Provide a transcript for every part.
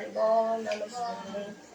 Haribol, namaste.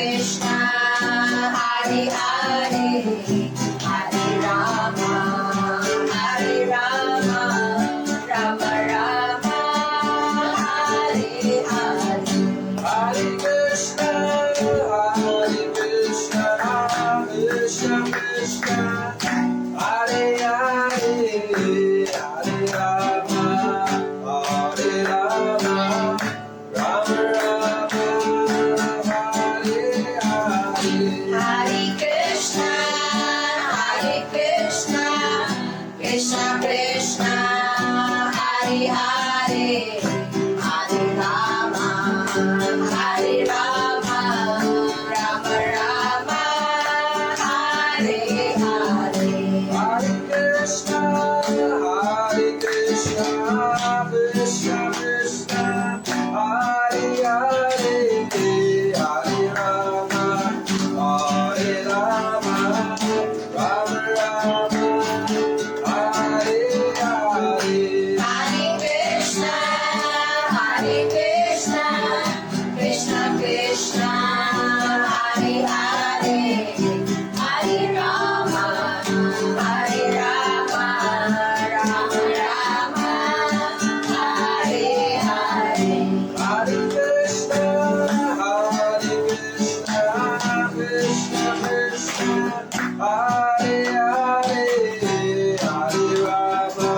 Krishna, Hare Hare, Hare Rama, Hare Rama, Rama Rama, Hare Hare. Hare Krishna, Krishna Krishna, Hare Hare, Hare Rama, Hare Rama, Rama Rama, Hare Hare. Hare Krishna, Krishna Krishna, Hare Hare, Hare Rama, Hare Rama, Rama Rama, Hare Hare. Hare Krishna, Krishna Krishna, Hare Hare, Hare Rama, Hare Rama, Rama Rama, Hare Hare. Hare Krishna, Krishna Krishna, Hare Hare, Hare Rama, Hare Rama, Rama Rama, Hare Hare. Hare Krishna, Krishna Krishna, Hare Hare, Hare Rama,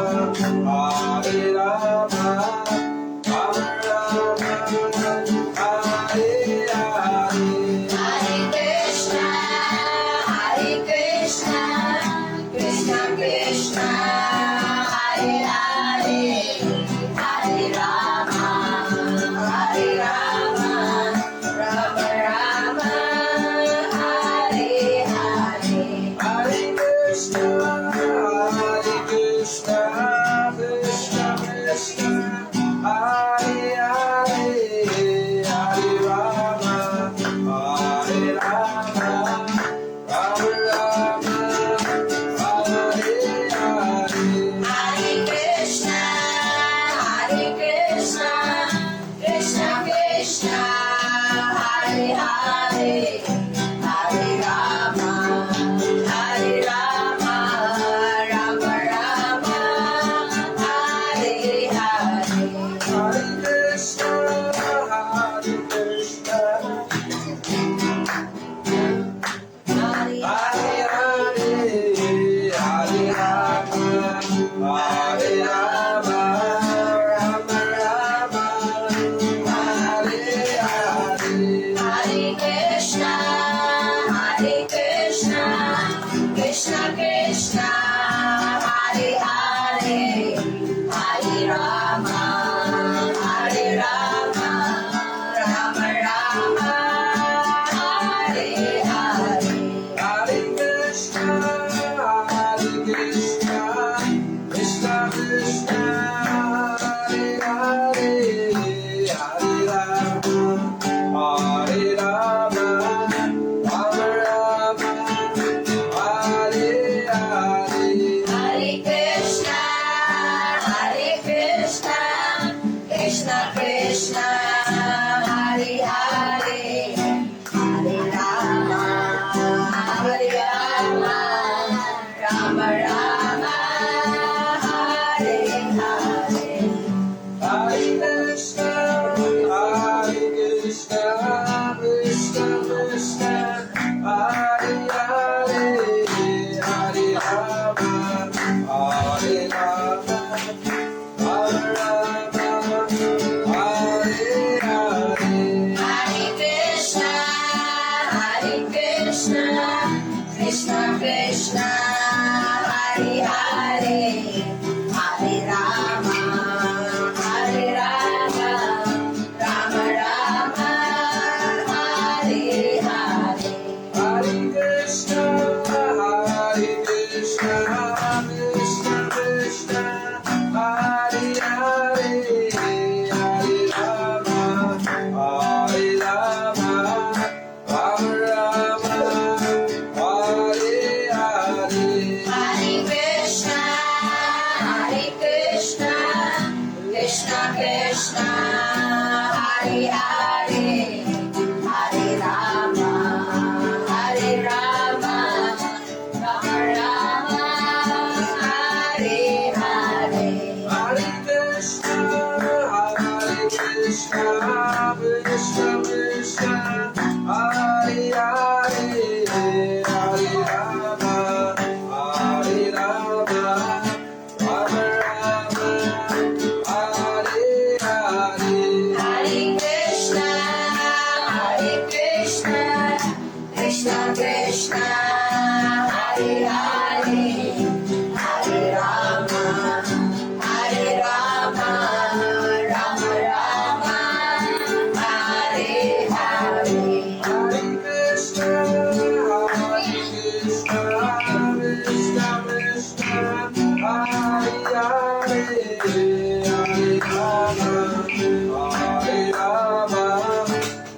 Hare Rama, Rama Rama, Hare Hare. Hare Krishna, Krishna Krishna, Hare Hare, Hare Rama, Hare Rama, Rama Rama, Hare Hare. Hare Krishna, Krishna Krishna, Hare Hare, Hare Rama, Hare Rama, Rama Rama, Hare Hare. Hare Krishna, Krishna Krishna, Hare Hare, Hare Rama, Hare Rama, Rama Rama, Hare Hare. Hare Krishna, Krishna. Hare Hare Hare, Hare Rama, Hare Rama, Rama Rama, Hare Hare. Hare Krishna, Krishna Krishna, Hare Hare, Hare Rama, Hare Rama, Rama Rama, Hare Hare. Hare Krishna, Krishna Krishna, Hare Hare, Hare Rama, Hare Rama, Rama Rama, Hare Hare. Hare Krishna, Krishna Krishna, Hare Hare, Hare Rama, Hare Rama, Rama Rama, Hare Hare. Hare Krishna, Krishna Krishna, Hare Hare, Hare Rama, Hare Rama, Rama Rama, Hare Hare. Hare Krishna, Krishna Krishna, Hare Hare, Hare Rama, Hare Rama, Rama Rama, Hare Hare. Hare Krishna, Krishna Krishna, Hare Hare, Hare Rama, Hare Rama, Rama Rama, Hare Hare. Krishna, Hare Hare, Hare Rama, Hare Rama, Rama Rama, Hare Hare. Hare Krishna, Krishna Krishna, Hare Hare, Hare Rama, Hare Rama,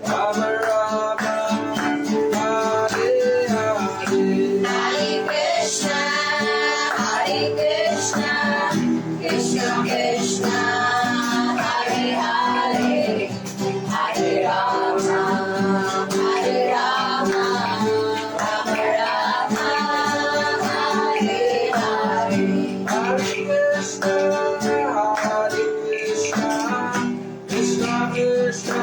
Rama Rama, Hare Hare. Hare Krishna, Krishna Krishna, Hare Hare, Hare Rama, Hare Rama, Rama Rama, Hare Hare. Hare Krishna, Krishna Krishna,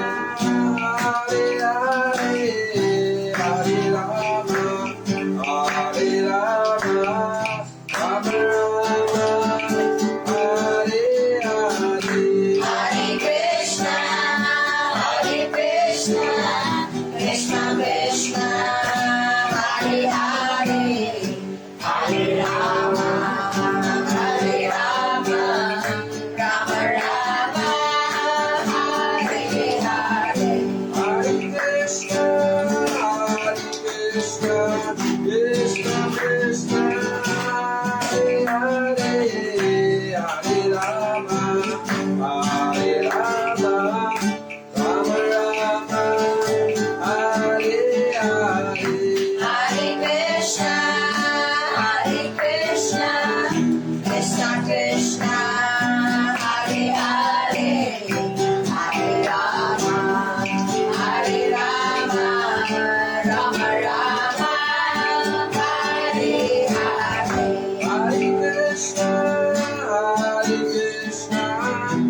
Hare Hare, Hare Rama, Hare Rama, Rama Rama, Hare Hare. Hare Krishna, Krishna Krishna, Hare Hare, Hare Rama, Hare Rama, Rama Rama, Hare Hare. Hare Krishna, Krishna Krishna, Hare Hare, Hare Rama, Hare Rama, Rama Rama, Hare Hare. Hare Krishna, Krishna Krishna, Hare Hare, Hare Rama, Hare Rama, Rama Rama, Hare Hare. Hare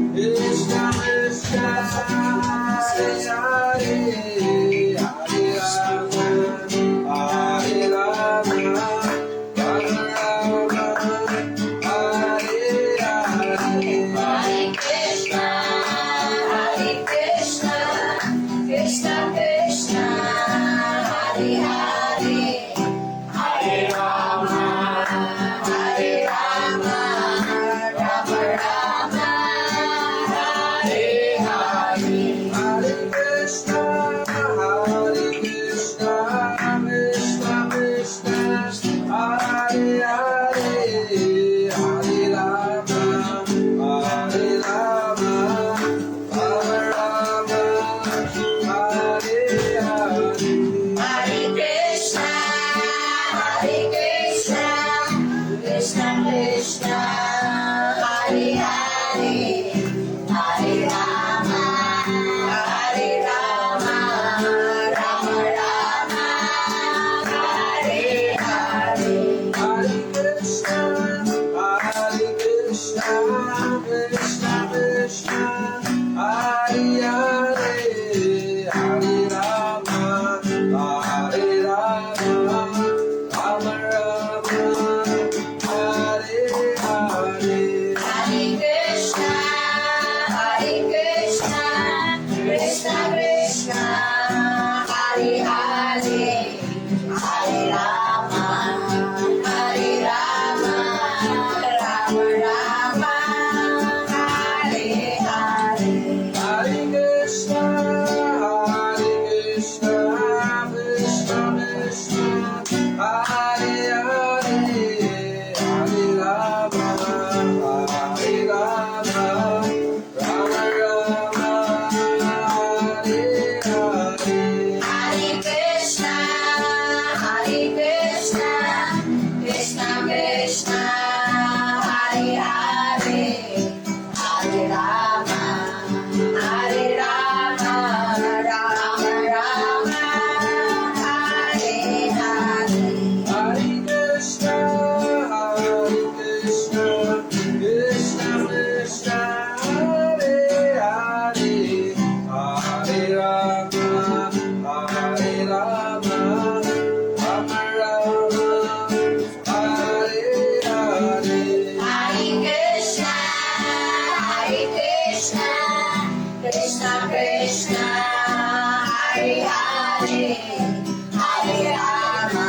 Krishna, Krishna Krishna, Hare Hare, Hare Rama, Hare Rama, Rama Rama, Hare Hare. Hare Krishna, Krishna Krishna, Hare Hare, Hare Rama, Hare Rama, Rama Rama, Hare Hare. Hare Krishna, Krishna Krishna, Hare Hare, Hare Rama, Hare Rama, Rama Rama, Hare Hare. Hare Krishna, Krishna Krishna, Hare Hare, Hare Rama, Hare Rama, Rama Rama, Hare Hare. Hare Krishna, Krishna Krishna, Hare Hare, Hare Rama, Hare Rama, Rama Rama, Hare Hare. Hare Krishna, Krishna Krishna, Hare Hare, Hare Rama, Hare Rama, Rama Rama, Hare Hare. Hare Krishna, Krishna Krishna, Hare Hare, Hare Rama, Hare Rama, Rama Rama, Hare Hare. Hare Krishna, Krishna Krishna, Hare Hare, Hare Rama, Hare Rama, Rama Rama, Hare Hare. Hare Krishna, Krishna Krishna, Hare Hare, Hare Rama, Hare Rama, Rama Rama, Hare Hare. Hare Krishna, Krishna Krishna, Hare Hare, Hare Rama,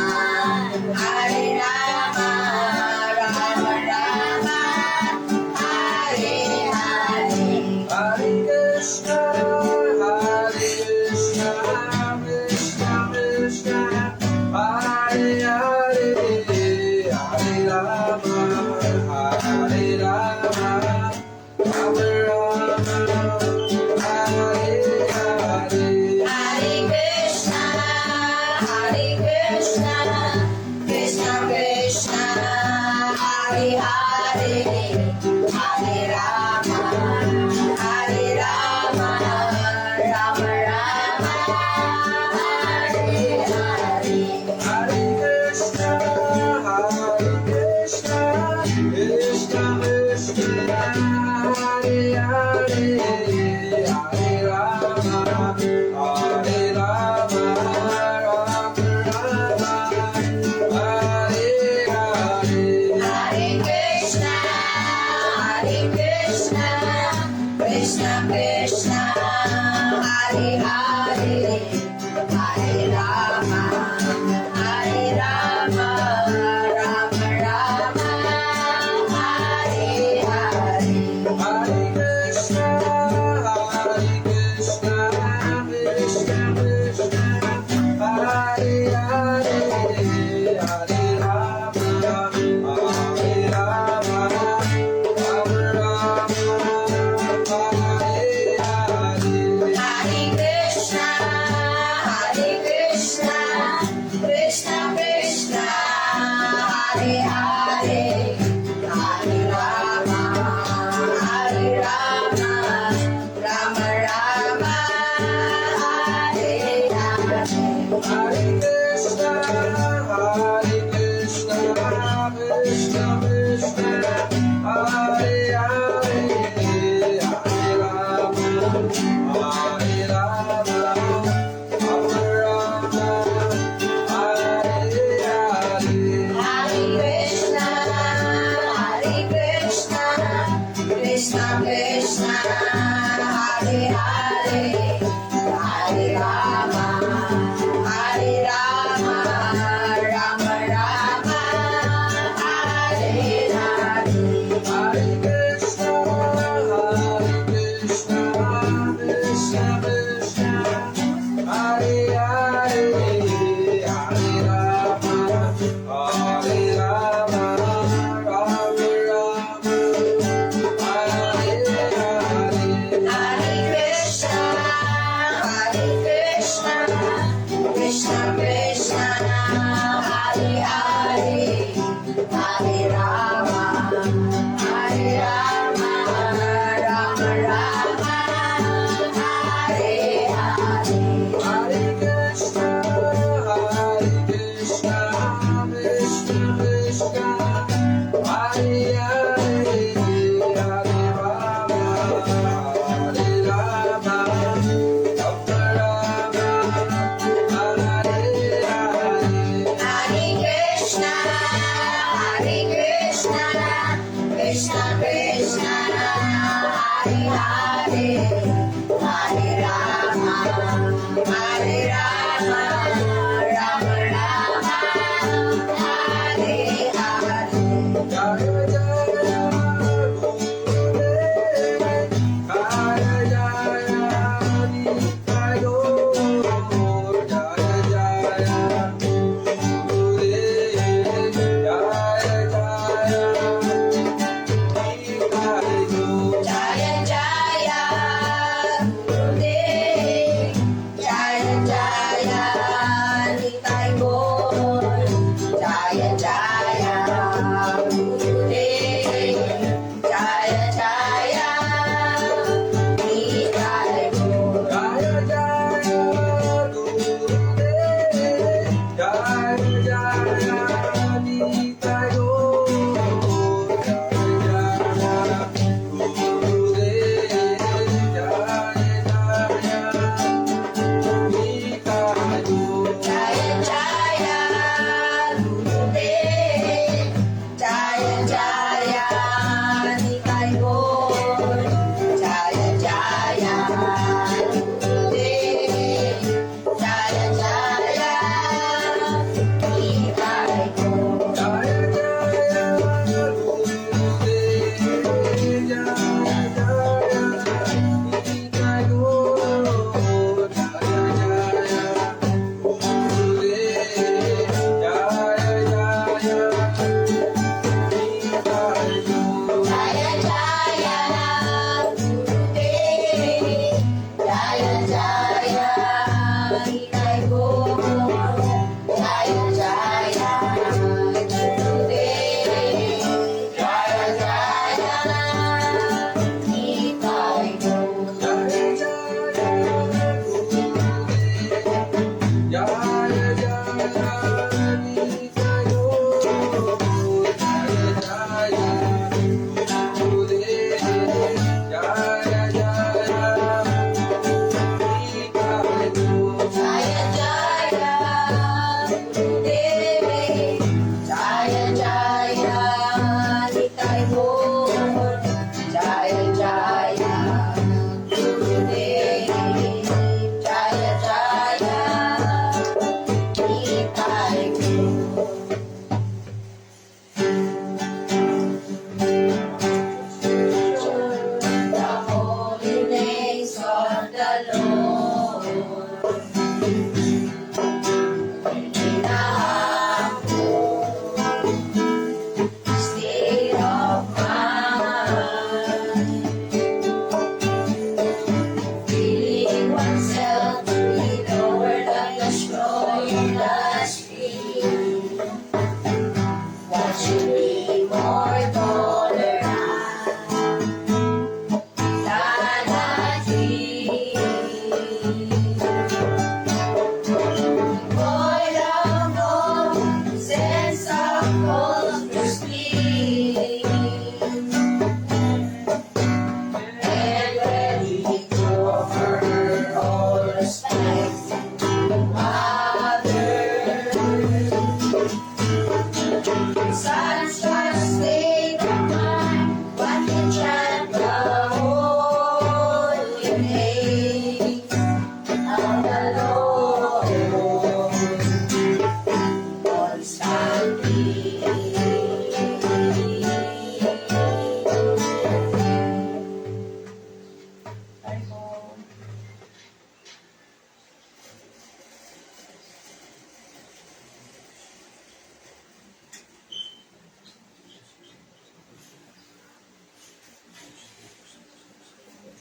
Hare Krishna, Krishna Krishna, Hare Hare, Hare Rama, Hare Rama, Rama Rama, Hare Hare. Hare Krishna, Krishna Krishna, Hare Hare, Hare Rama, Hare Rama, Rama Rama, Hare Hare. Hare Krishna, Krishna Krishna, Hare Hare, Hare Rama, Hare Rama, Rama Rama, Hare Hare. Hare Krishna, Krishna Krishna, Hare Hare, Hare Rama, Hare Rama, Rama Rama, Hare Hare. Hare Krishna, Krishna Krishna, Hare Hare, Hare Rama, Hare Rama, Rama Rama, Hare Hare. Hare Krishna, Krishna Krishna, Hare Hare, Hare Rama, Hare Rama, Rama Rama, Hare Hare. Hare Krishna, Krishna Krishna, Hare Hare, Hare Rama, Hare Rama,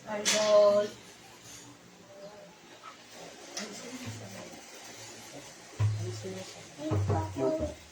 Arbol. Ay,